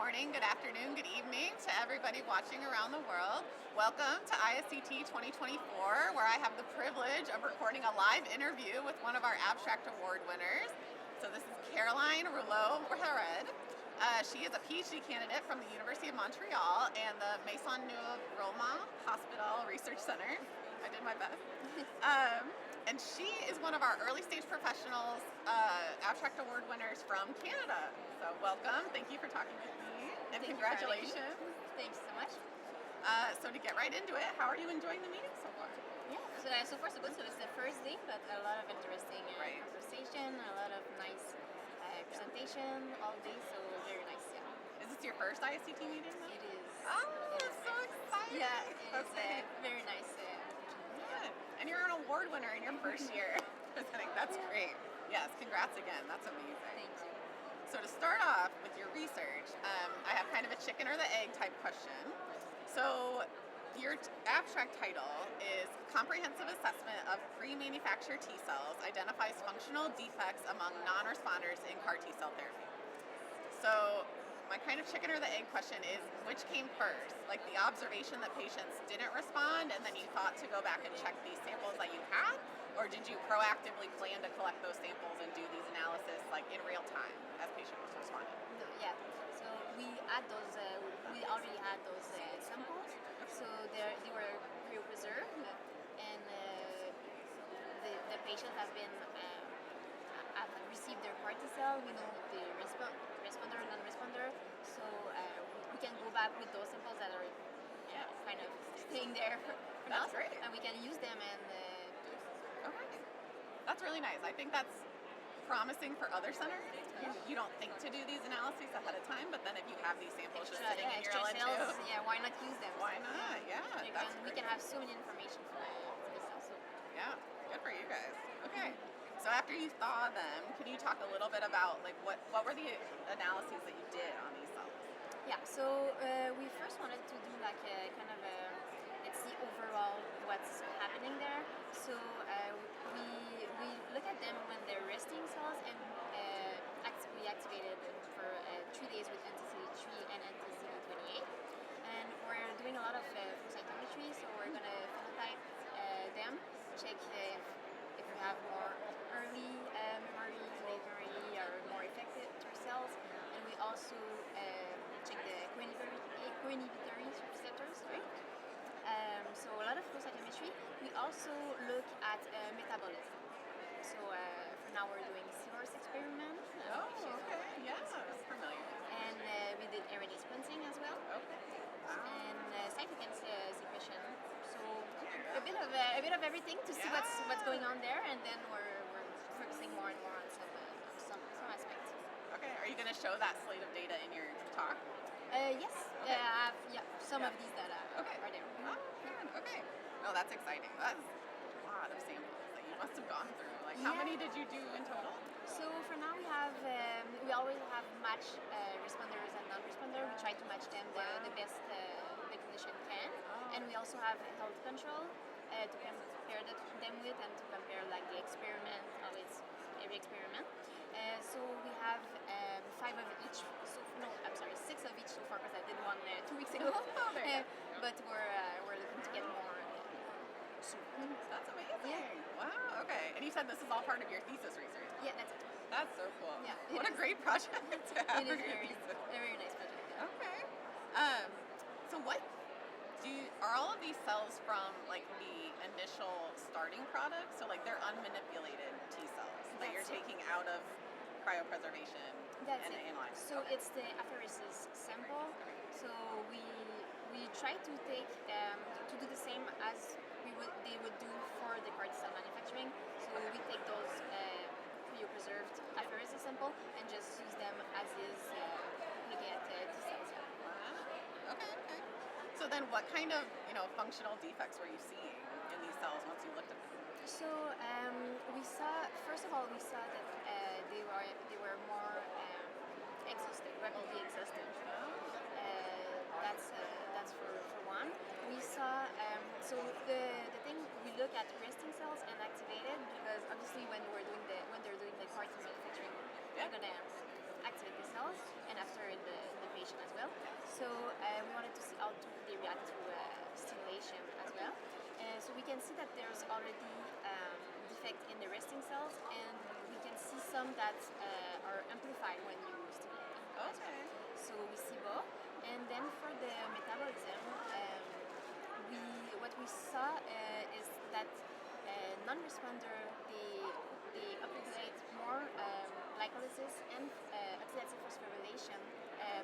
morning, good afternoon, good evening to everybody watching around the world. Welcome to ISCT 2024, where I have the privilege of recording a live interview with one of our Abstract Award winners. So this is Caroline Rulleau Hared. She is a PhD candidate from the University of Montreal and the Maisonneuve-Rollemagne Hospital Research Center. I did my best. And she is one of our early stage professionals, Abstract Award winners from Canada. So welcome, thank you for talking with me, and congratulations. Thanks so much. So to get right into it, how are you enjoying the meeting so far? Yeah, so far so good. So it's the first day, but a lot of interesting conversation, a lot of nice presentation all day, so very nice. Yeah. Is this your first ISCT meeting? It is. Oh, it's so exciting. Yeah, it is very nice. Good. And you're an award winner in your first year presenting. That's great. Yes, congrats again. That's amazing. Thank you. So to start off with your research, I have kind of a chicken or the egg type question. So your abstract title is Comprehensive Assessment of Pre-Manufactured T Cells Identifies Functional Defects Among Non-Responders in CAR T Cell Therapy. So my kind of chicken or the egg question is, which came first? Like the observation that patients didn't respond and then you thought to go back and check these samples that you had? Or did you proactively plan to collect those samples and do these analysis like in real time as patients responded? Yeah, so we had those, we already had those samples, so they were preserved, and the patient have received their CAR T cell. We know the responder and non-responder, so we can go back with those samples that are kind of staying there for That's us, great. and we can use them and Okay. That's really nice. I think that's promising for other centers. You don't think to do these analyses ahead of time, but then if you have these samples just sitting in your cells, LN2, why not use them? why not? Yeah, We can have so many information for the cells. So. Yeah, good for you guys. Okay. So after you thaw them, can you talk a little bit about like what were the analyses that you did on these cells? Yeah, so we first wanted to do like a kind of let's see overall what's happening there. So we look at them when they're resting cells, and we activated them for 3 days with anti-CD3 and anti-CD28. And we're doing a lot of flow cytometry, so we're going to phenotype them, check if we have more early memory, late memory, or more effective cells. And we also check the co-inhibitory receptors, right? So a lot of flow cytometry. We also look at metabolism. So for now we're doing CRS experiment. Oh, okay. Yes, I'm familiar. And we did RNA splicing as well. Okay. And cytokine secretion. So a bit of everything to see what's going on there, and then we're focusing more and more on some aspects. Okay. Are you going to show that slate of data in your talk? Yes. Okay. I have some of these data are there. Oh, good. Okay. Oh, that's exciting. That's a lot of samples that you must have gone through. Like, how many did you do in total? So for now we always have match responders and non-responder. We try to match them the best the clinician can, and we also have health control to compare them with, and to compare like the experiment, always every experiment. So we have 5 of each. So no, I'm sorry, 6 of each so far, because I did one 2 weeks ago. But we're looking to get more. That's amazing. Yeah. Wow. Okay. And you said this is all part of your thesis research. Yeah, that's it. That's so cool. Yeah. What a great project to have. It is very nice project. Yeah. Okay. So are all of these cells from like the initial starting product? So like they're unmanipulated T cells that you're taking out of cryopreservation and analyzing. So it's the apheresis sample. So we try to take to do the same as they would do for the CAR T cell manufacturing. So we take those cryopreserved apheresis sample and just use them as is, looking at T cells. Wow. Okay. So then what kind of functional defects were you seeing in these cells once you looked at them? So we saw that they were more exhausted, rapidly exhausted. That's for one. We saw so the thing, we look at resting cells and activated, because obviously when they're doing the CAR T manufacturing, they're gonna activate the cells, and after the stimulation as well. So we wanted to see how they react to stimulation as well. So we can see that there's already defect in the resting cells, and we can see some that are amplified when you stimulate them. Okay. So we see both. And then for the metabolism, what we saw is that non-responder, they upregulate more glycolysis and oxidative phosphorylation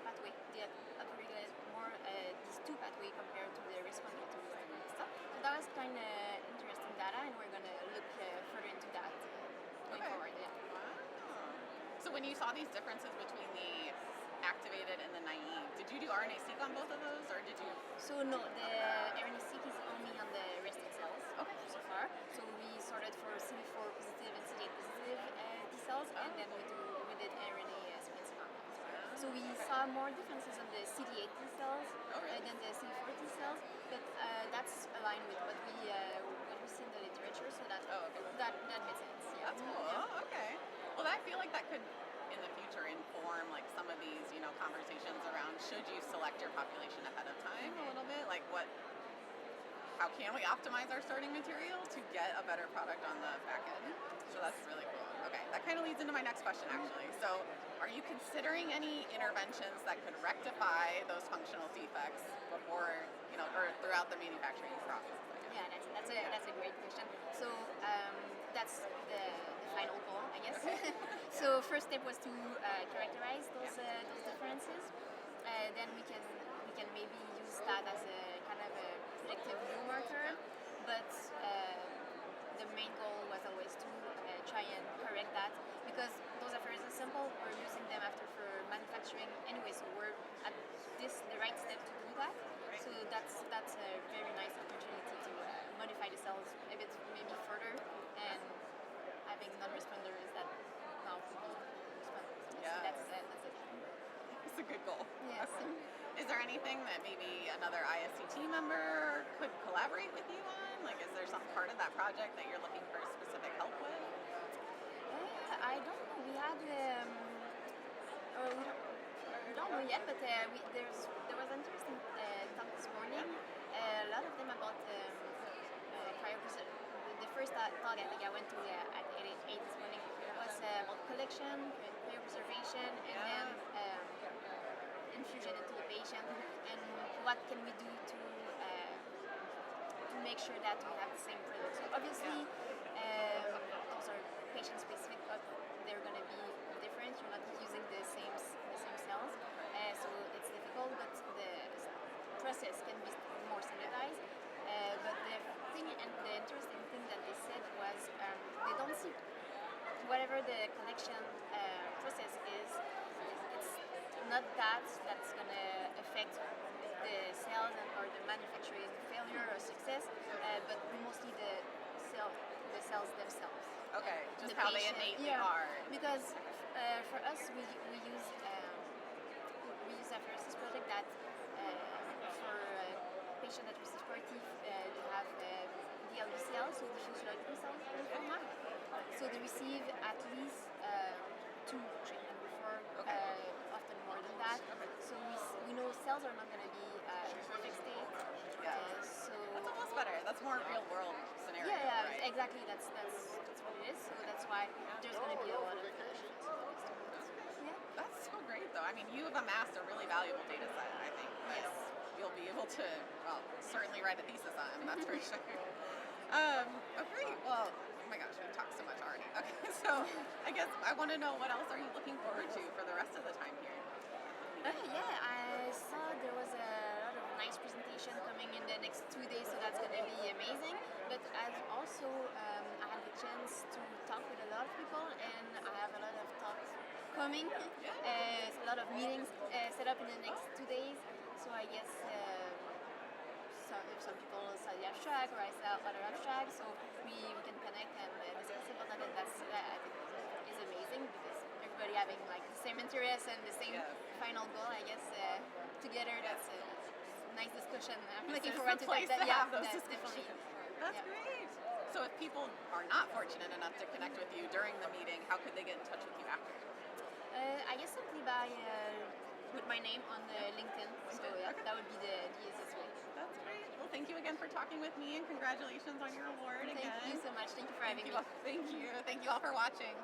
pathway. They upregulate more these two pathways compared to the responder to stuff. So that was kind of interesting data, and we're going to look further into that going forward. Yeah. Wow. So when you saw these differences between the activated and the naive, did you do RNA-seq on both of those, or did you? So no, the RNA-seq is only on the resting cells so far. So we sorted for CD4 positive and CD8 positive T cells, and then we did RNA sequencing on them. So we saw more differences on the CD8 T cells than the CD4 T cells, but that's aligned with what we see in the literature. So that that makes sense. Yeah. That's cool. Yeah. Oh, okay. Well, I feel like that could, in the future, inform like some of these, conversations around should you select your population ahead of time a little bit, like how can we optimize our starting material to get a better product on the back end? So that's really cool. Okay, that kind of leads into my next question actually. So, are you considering any interventions that could rectify those functional defects before, or throughout the manufacturing process? Yeah, that's a great question. So that's the final goal, I guess. Okay. So first step was to characterize those differences. Then we can maybe use that as a kind of a predictive view marker. But the main goal was always to try and correct that, because those affairs are simple. We're using them after for manufacturing anyway, so we're at the right step to do that. So that's a very nice opportunity to modify the cells a bit maybe further, and having non-responders that now could be responders. Yeah. So that's it. It's a good goal. Yes. Okay. Is there anything that maybe another ISCT member could collaborate with you on? Like, is there some part of that project that you're looking for specific help with? I don't know. We had we don't know yet, but there was an interesting talk this morning. A lot of them about cryopreservation. The first talk I think I went to at 8 this morning was about collection, cryopreservation, and then infusion into the patient, and what can we do to make sure that we have the same product. So obviously, those are patient specific, but they're going to be different. You're not using the same cells, so it's difficult. But the process can be more standardized. But the thing and the interesting thing that they said was they don't see whatever the collection process is. It's not that's going to affect the cells or the manufacturing failure or success, but mostly the cells themselves. Okay, just how they innately are. Because for us, we use after this project that for patient that receive CAR-T, they have DLBCL, so diffuse large B-cell lymphoma. So they receive at least 2 treatments before, often more than that. So we know cells are not going to be in perfect state. So that's almost better. That's more real world scenario. Yeah, right? exactly. That's what it is. So that's why there's going to be a lot of That's so great, though. I mean, you have amassed a really valuable data set, I think. That you'll be able to, certainly write a thesis on, that's for sure. Okay, well, oh my gosh, we've talked so much already. Okay, so I guess I want to know, what else are you looking forward to for the rest of the time here? I saw there was a lot of nice presentation coming in the next 2 days, so that's going to be amazing. But I've also I had the chance to talk with a lot of people, and I have a lot of talks coming. A lot of meetings set up in the next 2 days. So I guess some people saw the abstract, or I saw other abstracts, so we can connect and discuss about that. And that's I think is amazing, because everybody having like the same interests and the same final goal. I guess together that's a nice discussion. I'm looking forward to that. Have those that's discussions. definitely. That's great. So if people are not fortunate enough to connect with you during the meeting, how could they get in touch with you after? I guess simply by with my name on the LinkedIn. So yeah, Okay. that would be the easiest way. That's great. Well, thank you again for talking with me, and congratulations on your award again. Thank you so much. Thank you for having me. Thank you. Thank you all for watching.